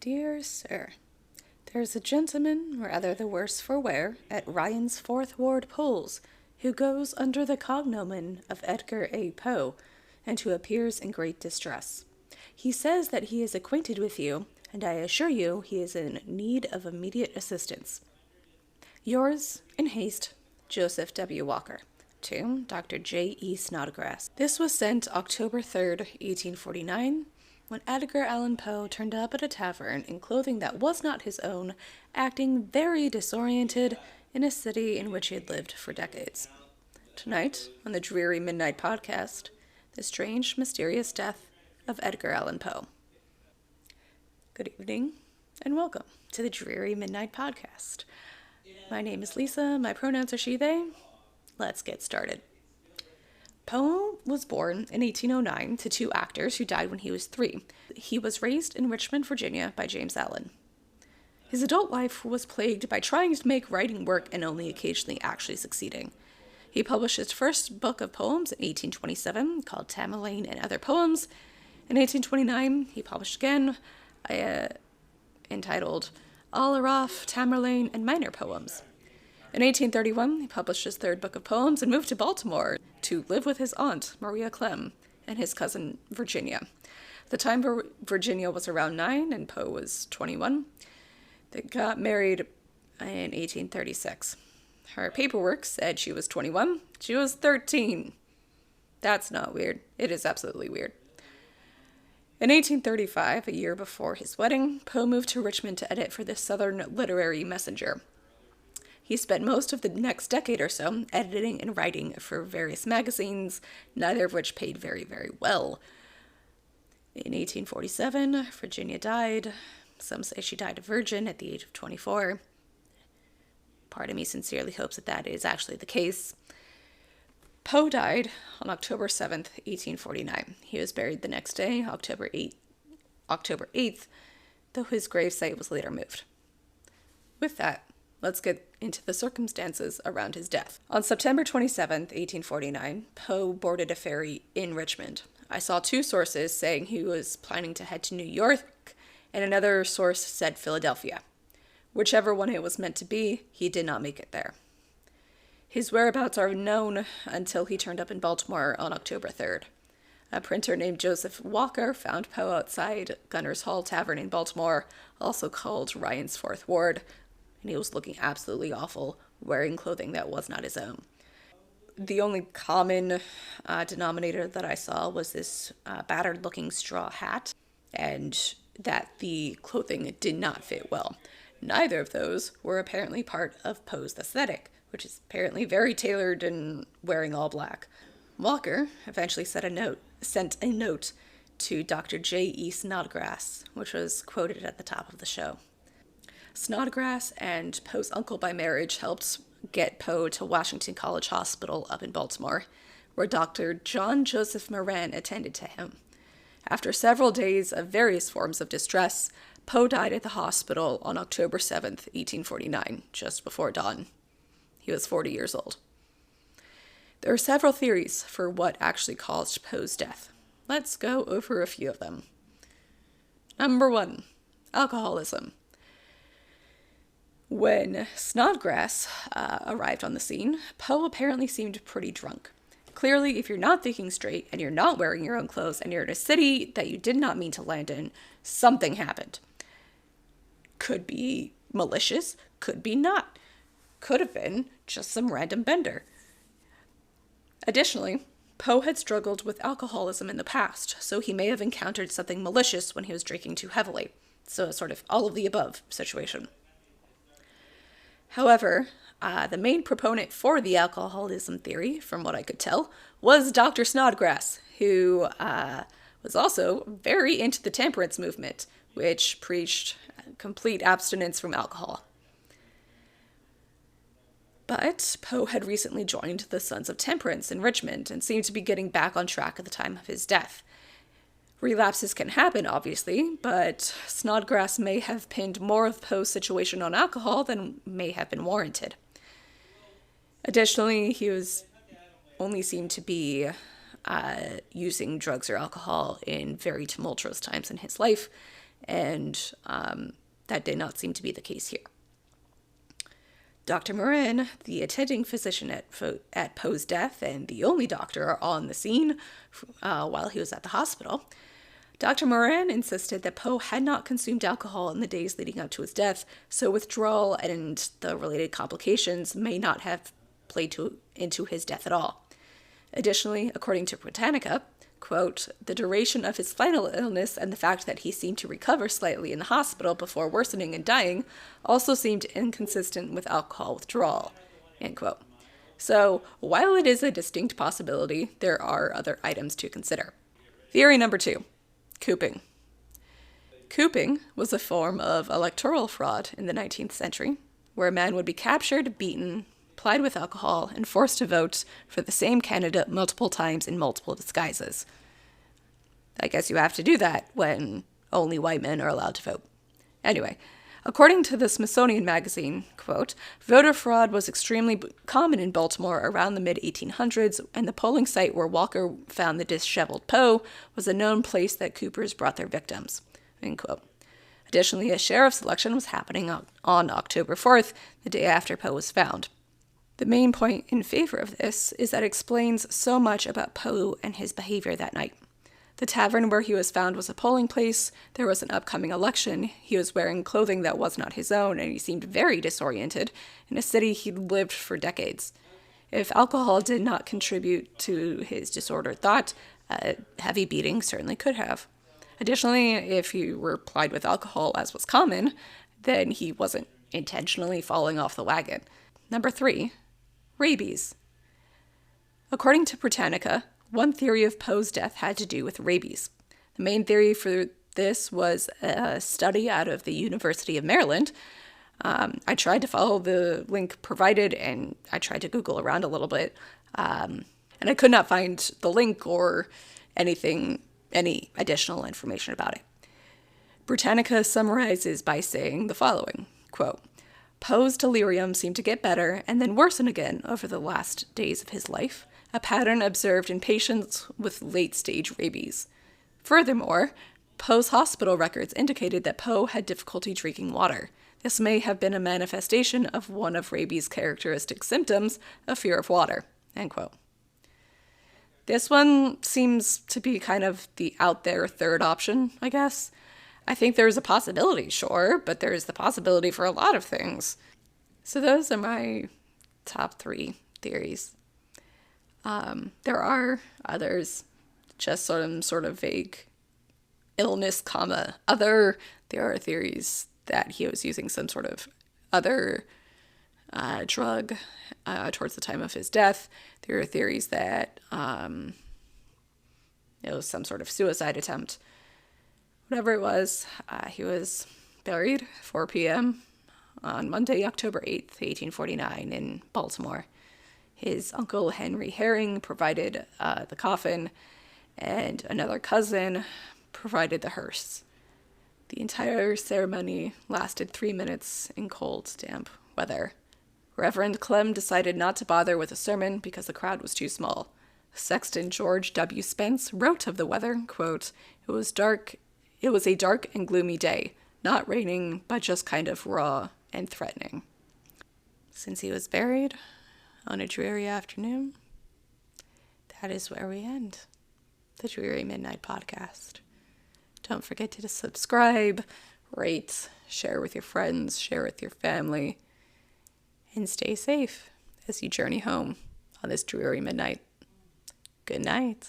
Dear Sir, there's a gentleman, rather the worse for wear, at Ryan's Fourth Ward polls, who goes under the cognomen of Edgar A. Poe, and who appears in great distress. He says that he is acquainted with you, and I assure you he is in need of immediate assistance. Yours, in haste, Joseph W. Walker. To Dr. J. E. Snodgrass. This was sent October 3rd, 1849, when Edgar Allan Poe turned up at a tavern in clothing that was not his own, acting very disoriented in a city in which he had lived for decades. Tonight, on the Dreary Midnight Podcast, the strange, mysterious death of Edgar Allan Poe. Good evening, and welcome to the Dreary Midnight Podcast. My name is Lisa, my pronouns are she, they. Let's get started. Poe was born in 1809 to two actors who died when he was 3. He was raised in Richmond, Virginia by James Allan. His adult life was plagued by trying to make writing work and only occasionally actually succeeding. He published his first book of poems in 1827 called Tamerlane and Other Poems. In 1829, he published again entitled Allaraf, Tamerlane, and Minor Poems. In 1831, he published his third book of poems and moved to Baltimore to live with his aunt, Maria Clem, and his cousin, Virginia. At the time, Virginia was around 9 and Poe was 21. They got married in 1836. Her paperwork said she was 21. She was 13. That's not weird. It is absolutely weird. In 1835, a year before his wedding, Poe moved to Richmond to edit for the Southern Literary Messenger. He spent most of the next decade or so editing and writing for various magazines, neither of which paid very, very well. In 1847, Virginia died. Some say she died a virgin at the age of 24. Part of me sincerely hopes that is actually the case. Poe died on October 7th, 1849. He was buried the next day, October 8th, though his gravesite was later moved. With that, let's get into the circumstances around his death. On September 27th, 1849, Poe boarded a ferry in Richmond. I saw two sources saying he was planning to head to New York, and another source said Philadelphia. Whichever one it was meant to be, he did not make it there. His whereabouts are unknown until he turned up in Baltimore on October 3rd. A printer named Joseph Walker found Poe outside Gunner's Hall Tavern in Baltimore, also called Ryan's Fourth Ward, and he was looking absolutely awful, wearing clothing that was not his own. The only common denominator that I saw was this battered-looking straw hat, and that the clothing did not fit well. Neither of those were apparently part of Poe's aesthetic, which is apparently very tailored and wearing all black. Walker eventually sent a note to Dr. J. E. Snodgrass, which was quoted at the top of the show. Snodgrass and Poe's uncle by marriage helped get Poe to Washington College Hospital up in Baltimore, where Dr. John Joseph Moran attended to him. After several days of various forms of distress, Poe died at the hospital on October 7th, 1849, just before dawn. He was 40 years old. There are several theories for what actually caused Poe's death. Let's go over a few of them. Number 1, alcoholism. When Snodgrass arrived on the scene, Poe apparently seemed pretty drunk. Clearly, if you're not thinking straight and you're not wearing your own clothes and you're in a city that you did not mean to land in, something happened. Could be malicious, could be not. Could have been just some random bender. Additionally, Poe had struggled with alcoholism in the past, so he may have encountered something malicious when he was drinking too heavily. So sort of all of the above situation. However, the main proponent for the alcoholism theory, from what I could tell, was Dr. Snodgrass, who was also very into the temperance movement, which preached complete abstinence from alcohol. But Poe had recently joined the Sons of Temperance in Richmond and seemed to be getting back on track at the time of his death. Relapses can happen, obviously, but Snodgrass may have pinned more of Poe's situation on alcohol than may have been warranted. Additionally, he only seemed to be using drugs or alcohol in very tumultuous times in his life, and that did not seem to be the case here. Dr. Morin, the attending physician at Poe's death and the only doctor on the scene while he was at the hospital, Dr. Morin insisted that Poe had not consumed alcohol in the days leading up to his death, so withdrawal and the related complications may not have played into his death at all. Additionally, according to Britannica, quote, the duration of his final illness and the fact that he seemed to recover slightly in the hospital before worsening and dying also seemed inconsistent with alcohol withdrawal, end quote. So, while it is a distinct possibility, there are other items to consider. Theory number 2. Cooping. Cooping was a form of electoral fraud in the 19th century, where a man would be captured, beaten, plied with alcohol, and forced to vote for the same candidate multiple times in multiple disguises. I guess you have to do that when only white men are allowed to vote. Anyway, according to the Smithsonian Magazine, quote, voter fraud was extremely common in Baltimore around the mid-1800s, and the polling site where Walker found the disheveled Poe was a known place that Coopers brought their victims, end quote. Additionally, a sheriff's election was happening on October 4th, the day after Poe was found. The main point in favor of this is that it explains so much about Poe and his behavior that night. The tavern where he was found was a polling place, there was an upcoming election, he was wearing clothing that was not his own, and he seemed very disoriented in a city he'd lived for decades. If alcohol did not contribute to his disordered thought, a heavy beating certainly could have. Additionally, if he were plied with alcohol, as was common, then he wasn't intentionally falling off the wagon. Number 3, rabies. According to Britannica, one theory of Poe's death had to do with rabies. The main theory for this was a study out of the University of Maryland. I tried to follow the link provided, and I tried to Google around a little bit, and I could not find the link or any additional information about it. Britannica summarizes by saying the following, quote, Poe's delirium seemed to get better and then worsen again over the last days of his life, a pattern observed in patients with late-stage rabies. Furthermore, Poe's hospital records indicated that Poe had difficulty drinking water. This may have been a manifestation of one of rabies' characteristic symptoms, a fear of water, end quote. This one seems to be kind of the out there third option, I guess. I think there's a possibility, sure, but there's the possibility for a lot of things. So those are my top 3 theories. There are others, just sort of vague illness, other. There are theories that he was using some sort of other drug towards the time of his death. There are theories that it was some sort of suicide attempt. Whatever it was, he was buried 4 p.m. on Monday, October 8th, 1849 in Baltimore. His uncle Henry Herring provided the coffin, and another cousin provided the hearse. The entire ceremony lasted 3 minutes in cold, damp weather. Reverend Clem decided not to bother with a sermon because the crowd was too small. Sexton George W. Spence wrote of the weather, quote, It was a dark and gloomy day, not raining, but just kind of raw and threatening. Since he was buried on a dreary afternoon, that is where we end the Dreary Midnight Podcast. Don't forget to subscribe, rate, share with your friends, share with your family, and stay safe as you journey home on this dreary midnight. Good night.